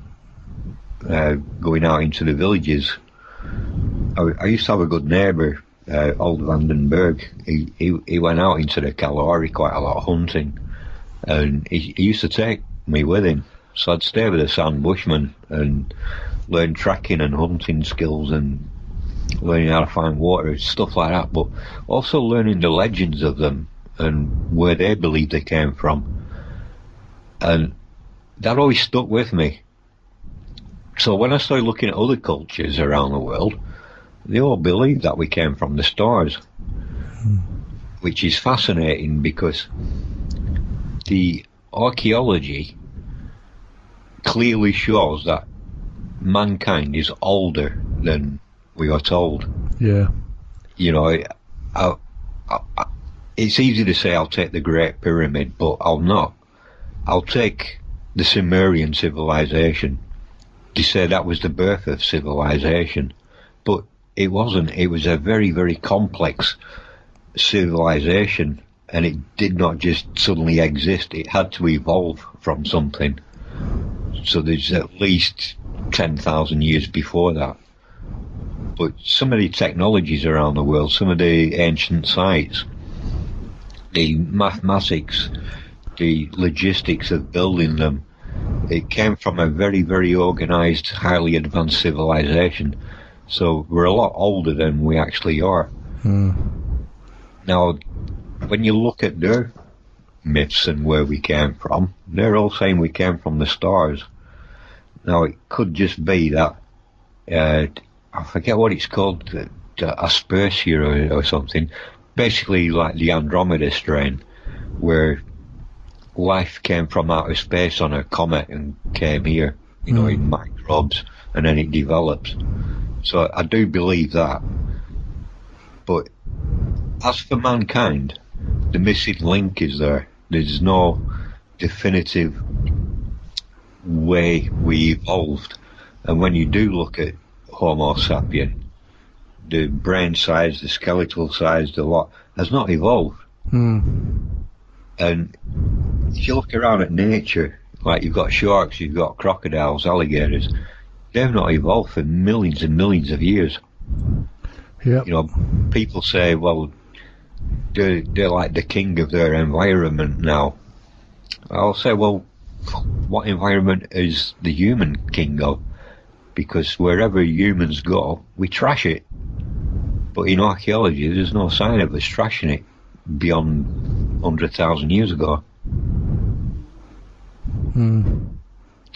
Speaker 2: going out into the villages. I used to have a good neighbour, Old Vandenberg. He went out into the Kalahari quite a lot hunting, and he used to take me with him. So I'd stay with the Sand Bushman and learn tracking and hunting skills and learning how to find water, stuff like that, but also learning the legends of them and where they believe they came from. And that always stuck with me. So when I started looking at other cultures around the world, they all believe that we came from the stars, which is fascinating because the archaeology clearly shows that mankind is older than we are told.
Speaker 1: Yeah.
Speaker 2: It's easy to say I'll take the Great Pyramid, but I'll not. I'll take the Sumerian civilization. They say that was the birth of civilization, but it wasn't. It was a very, very complex civilization, and it did not just suddenly exist. It had to evolve from something. So there's at least 10,000 years before that. But some of the technologies around the world, some of the ancient sites, the mathematics, the logistics of building them, it came from a very, very organised, highly advanced civilization. So we're a lot older than we actually are. Now, when you look at their myths and where we came from, they're all saying we came from the stars. Now, it could just be that, I forget what it's called, Aspersia or something, basically like the Andromeda strain, where life came from outer space on a comet and came here, you know, in microbes, and then it develops. So I do believe that. But as for mankind, the missing link is there. There's no definitive way we evolved. And when you do look at Homo sapien, the brain size, the skeletal size, the lot has not evolved. And if you look around at nature, like you've got sharks, you've got crocodiles, alligators, they've not evolved for millions and millions of years.
Speaker 1: Yep.
Speaker 2: You know, people say, well, they're like the king of their environment now. I'll say, well, what environment is the human king of? Because wherever humans go, we trash it. But in archaeology, there's no sign of us trashing it beyond 100,000 years ago.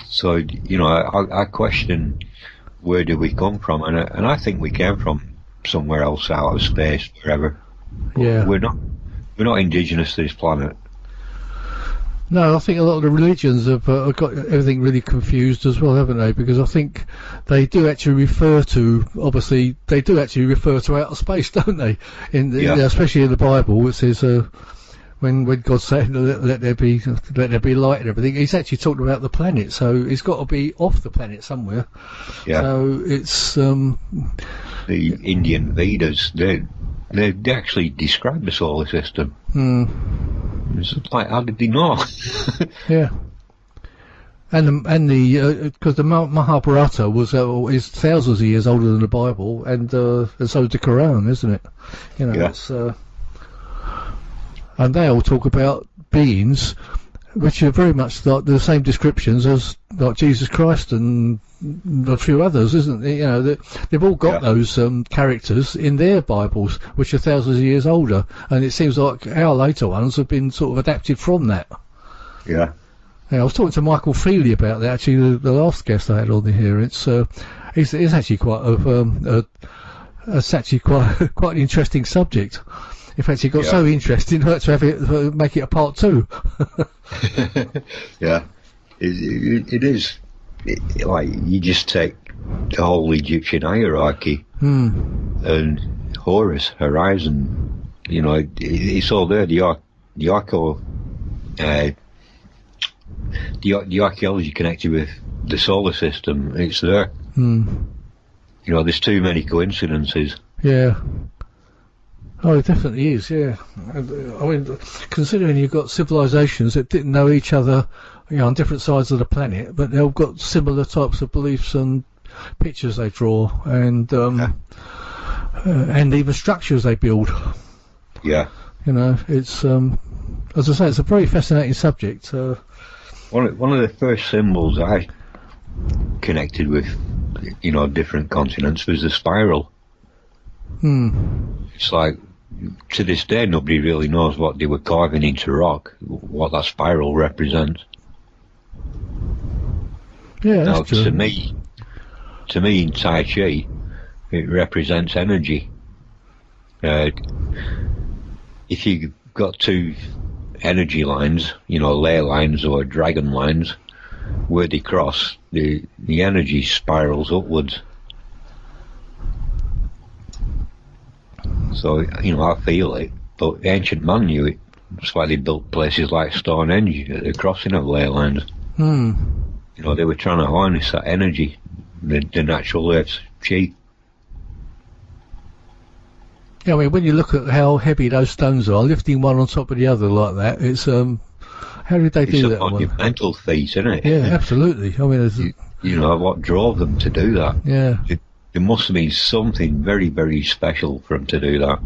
Speaker 2: So, you know, I question, where do we come from? And I think we came from somewhere else, out of space, wherever.
Speaker 1: Yeah.
Speaker 2: We're not indigenous to this planet.
Speaker 1: No, I think a lot of the religions have got everything really confused as well, haven't they? Because I think they do actually refer to, obviously, they do actually refer to outer space, don't they? Especially in the Bible, it says when God said, let there be light and everything, he's actually talking about the planet, so it's got to be off the planet somewhere.
Speaker 2: Yeah.
Speaker 1: So it's
Speaker 2: the Indian Vedas, they actually describe the solar system. It's like, how did they know?
Speaker 1: Yeah. And the because the Mahabharata is thousands of years older than the Bible, and so is the Quran, isn't it? You know,
Speaker 2: yeah.
Speaker 1: It's and they all talk about beings which are very much like the same descriptions as like Jesus Christ and a few others, isn't it? You know, they've all got those characters in their Bibles, which are thousands of years older, and it seems like our later ones have been sort of adapted from that.
Speaker 2: Yeah.
Speaker 1: I was talking to Michael Feely about that, actually, the last guest I had on here. It's actually quite it's actually quite an interesting subject. In fact, it got so interesting I had to have it make it a part 2.
Speaker 2: Yeah, it is. Like, you just take the whole Egyptian hierarchy and Horus, Horizon, you know, it's all there. The archaeology connected with the solar system, it's there. You know, there's too many coincidences.
Speaker 1: Yeah. Oh, it definitely is, yeah. I mean, considering you've got civilizations that didn't know each other, you know, on different sides of the planet, but they've got similar types of beliefs and pictures they draw, and even structures they build.
Speaker 2: Yeah.
Speaker 1: You know, it's as I say, it's a very fascinating subject.
Speaker 2: One of the first symbols I connected with, you know, different continents was the spiral. It's like, to this day, nobody really knows what they were carving into rock, what that spiral represents.
Speaker 1: Yeah,
Speaker 2: now,
Speaker 1: that's true.
Speaker 2: to me, in Tai Chi, it represents energy. If you've got two energy lines, you know, ley lines or dragon lines, where they cross, the energy spirals upwards. So, you know, I feel it, but ancient man knew it. That's why they built places like Stonehenge at the crossing of ley lines.
Speaker 1: Hmm.
Speaker 2: You know, they were trying to harness that energy, the natural Earth's chi.
Speaker 1: Yeah, I mean, when you look at how heavy those stones are, lifting one on top of the other like that, it's how did they do that?
Speaker 2: It's a monumental feat, isn't it?
Speaker 1: Yeah, absolutely. I mean,
Speaker 2: you know what drove them to do that?
Speaker 1: Yeah.
Speaker 2: There must have been something very, very special for them to do that.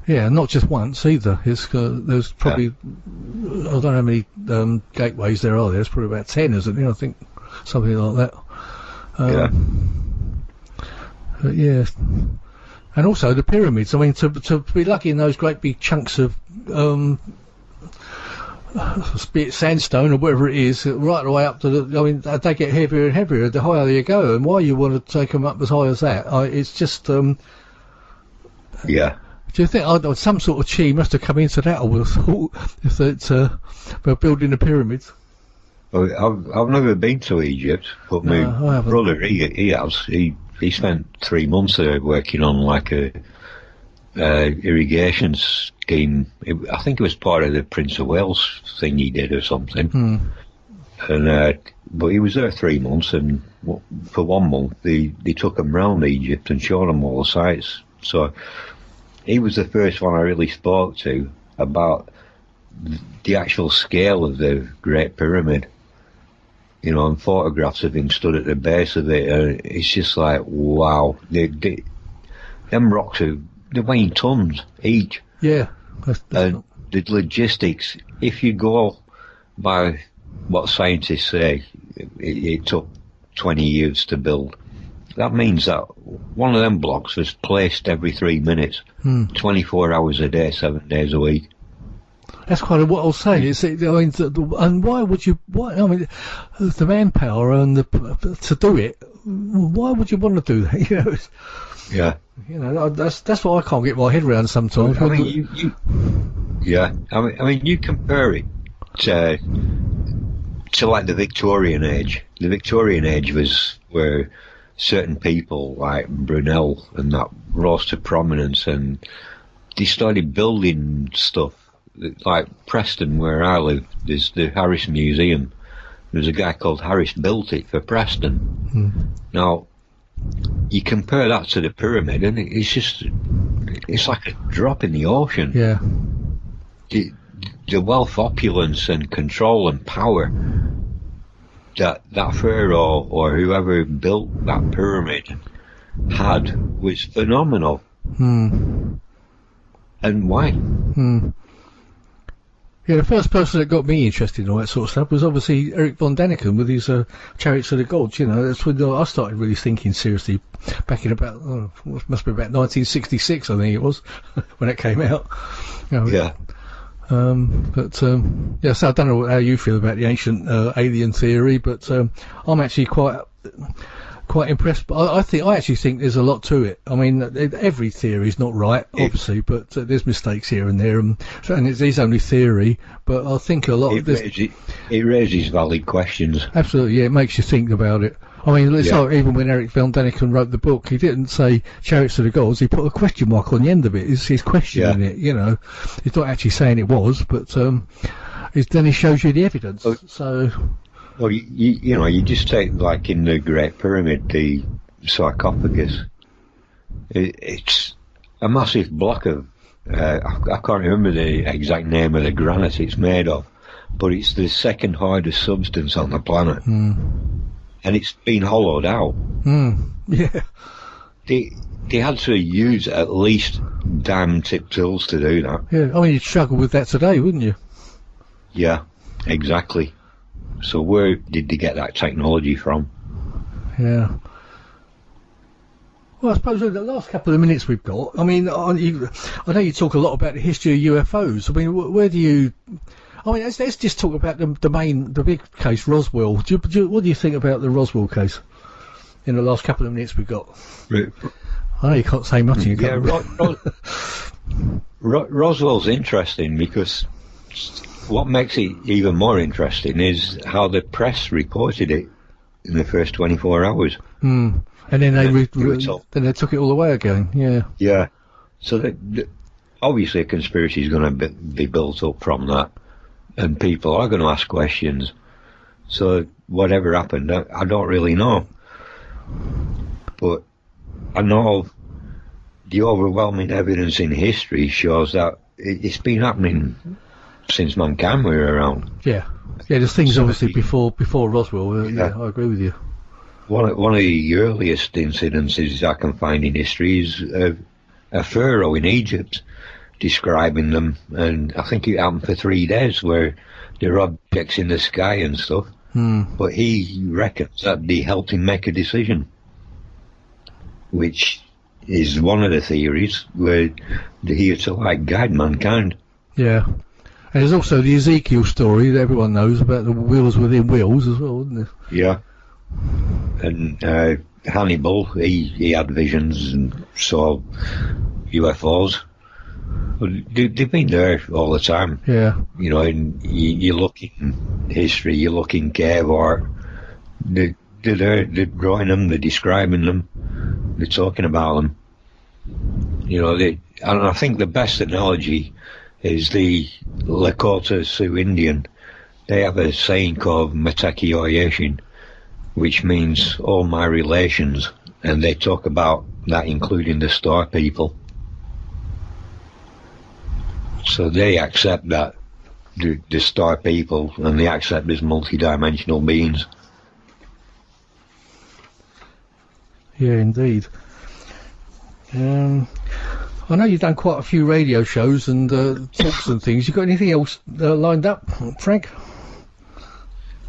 Speaker 1: Yeah, not just once either. It's there's probably I don't know how many gateways there are. There's probably about 10, isn't there? I think something like that. But yeah, and also the pyramids. I mean, to be lucky in those great big chunks of be it sandstone or whatever it is, right the way up to the. I mean, they get heavier and heavier the higher you go. And why you want to take them up as high as that? It's just.
Speaker 2: Yeah.
Speaker 1: Do you think some sort of chi must have come into that? I would have thought if it's for building the pyramids.
Speaker 2: Well, I've never been to Egypt, but my brother he has. He spent 3 months there working on like a irrigation scheme. I think it was part of the Prince of Wales thing he did or something. And but he was there 3 months, and for 1 month they took him round Egypt and showed him all the sites. So he was the first one I really spoke to about the actual scale of the Great Pyramid. You know, and photographs of him stood at the base of it. It's just like, wow. Them rocks they're weighing tons each.
Speaker 1: Yeah.
Speaker 2: And the logistics, if you go by what scientists say, it took 20 years to build. That means that one of them blocks was placed every 3 minutes, 24 hours a day, 7 days a week.
Speaker 1: That's kind of what I was saying. And why would you? I mean, the manpower and to do it. Why would you want to do that? You know.
Speaker 2: Yeah.
Speaker 1: You know, that's what I can't get my head around sometimes.
Speaker 2: I mean, I mean, you compare it to like the Victorian age. The Victorian age was where certain people like Brunel and that rose to prominence, and they started building stuff. Like Preston, where I live, there's the Harris Museum. There's a guy called Harris built it for Preston. Now, you compare that to the pyramid, and it's like a drop in the ocean.
Speaker 1: Yeah.
Speaker 2: The wealth, opulence, and control and power that pharaoh or whoever built that pyramid had was phenomenal. And why?
Speaker 1: Yeah, the first person that got me interested in all that sort of stuff was obviously Eric von Daniken with his Chariots of the Gods. You know, that's when I started really thinking seriously back in about, must be about 1966, I think it was, when it came out. You know,
Speaker 2: yeah.
Speaker 1: Yeah, so I don't know how you feel about the ancient alien theory, but I'm actually quite impressed. But I actually think there's a lot to it. I mean, every theory is not right, obviously, but there's mistakes here and there, and it is only theory. But I think a lot of this
Speaker 2: it raises valid questions.
Speaker 1: Absolutely, yeah, it makes you think about it. I mean, it's like even when Eric von Daniken wrote the book, he didn't say Chariots of the Gods. He put a question mark on the end of it. He's questioning it. You know, he's not actually saying it was, but then he shows you the evidence. So.
Speaker 2: Well, you know, you just take, like in the Great Pyramid, the sarcophagus. It's a massive block of, I can't remember the exact name of the granite it's made of, but it's the second hardest substance on the planet. And it's been hollowed out.
Speaker 1: Yeah.
Speaker 2: They had to use at least diamond-tipped tools to do that.
Speaker 1: Yeah, I mean, you'd struggle with that today, wouldn't you?
Speaker 2: Yeah, exactly. So where did they get that technology from?
Speaker 1: Yeah. Well, I suppose in the last couple of minutes we've got, I mean, I know you talk a lot about the history of UFOs. I mean, where do you... I mean, let's just talk about the big case, Roswell. What do you think about the Roswell case in the last couple of minutes we've got? I know you can't say much.
Speaker 2: Roswell's interesting because what makes it even more interesting is how the press reported it in the first 24 hours.
Speaker 1: And then they took it all away again. Yeah.
Speaker 2: Yeah. So obviously a conspiracy is going to be built up from that. and people are going to ask questions. So whatever happened, I don't really know. But I know the overwhelming evidence in history shows that it's been happening since mankind were around.
Speaker 1: Yeah, there's things obviously before Roswell. Yeah, I agree with you.
Speaker 2: One of the earliest incidences I can find in history is a pharaoh in Egypt describing them, and I think it happened for 3 days where there are objects in the sky and stuff. But he reckons that they helped him make a decision, which is one of the theories where they're here to guide mankind.
Speaker 1: Yeah. And there's also the Ezekiel story that everyone knows about the wheels within wheels as well, isn't there?
Speaker 2: Yeah. And Hannibal, he had visions and saw UFOs. They've been there all the time.
Speaker 1: Yeah.
Speaker 2: And you look in history, you look in cave art, they're there, they're drawing them, they're describing them, they're talking about them. And I think the best analogy is the Lakota Sioux Indian. They have a saying called Mateki Oyeshin, which means all my relations, and they talk about that including the star people. So they accept that the star people, and they accept as multi-dimensional beings.
Speaker 1: Yeah, indeed. I know you've done quite a few radio shows and talks and things. You got anything else lined up, Frank?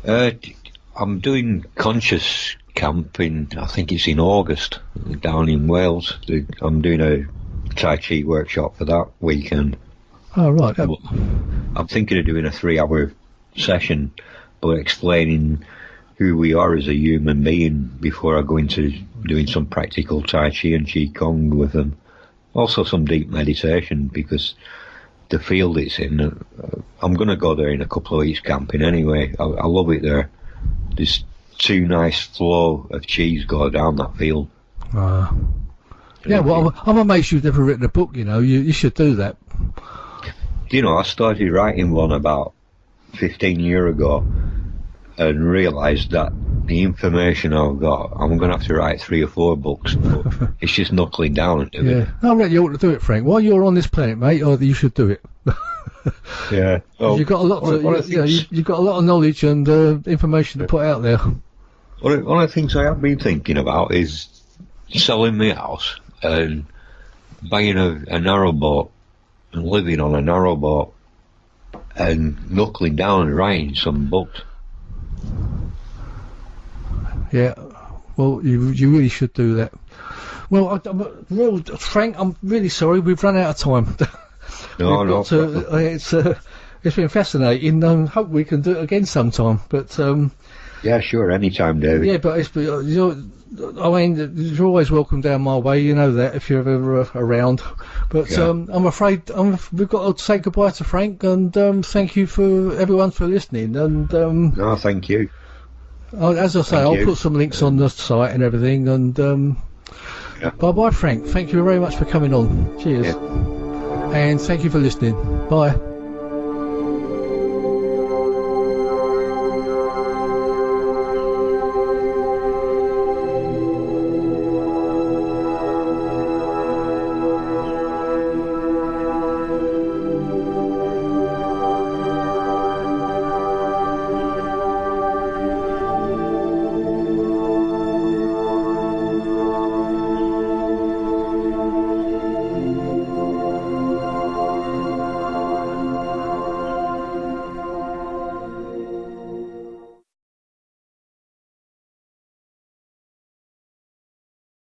Speaker 2: I'm doing Conscious Camp I think it's in August, down in Wales. I'm doing a Tai Chi workshop for that weekend.
Speaker 1: Oh, right.
Speaker 2: I'm thinking of doing a 3-hour session, but explaining who we are as a human being before I go into doing some practical Tai Chi and Qi Kong with them. Also some deep meditation, because the field it's in, I'm going to go there in a couple of weeks camping anyway. I love it there. There's 2 nice flow of Qis go down that field.
Speaker 1: Yeah, well, I'm amazed you've never written a book, you should do that.
Speaker 2: I started writing one about 15 years ago and realised that the information I've got, I'm going to have to write 3 or 4 books, but it's just knuckling down and doing it.
Speaker 1: I reckon you ought to do it, Frank. While you're on this planet, mate, you should do it.
Speaker 2: Yeah. Well,
Speaker 1: you've got a lot you've got a lot of knowledge and information to put out there.
Speaker 2: One of the things I have been thinking about is selling my house and buying a narrowboat and living on a narrowboat and knuckling down and writing some books. Yeah,
Speaker 1: well, you really should do that. Well, Frank, I'm really sorry, we've run out of time.
Speaker 2: No.
Speaker 1: It's been fascinating. Hope we can do it again sometime. But
Speaker 2: yeah, sure, anytime, David.
Speaker 1: Yeah, but you're always welcome down my way. You know that if you're ever around. But yeah. I'm afraid we've got to say goodbye to Frank, and thank you for everyone for listening. And
Speaker 2: no, thank you.
Speaker 1: As I say, I'll put some links on the site and everything. And bye, Frank. Thank you very much for coming on. Cheers. Yeah. And thank you for listening. Bye.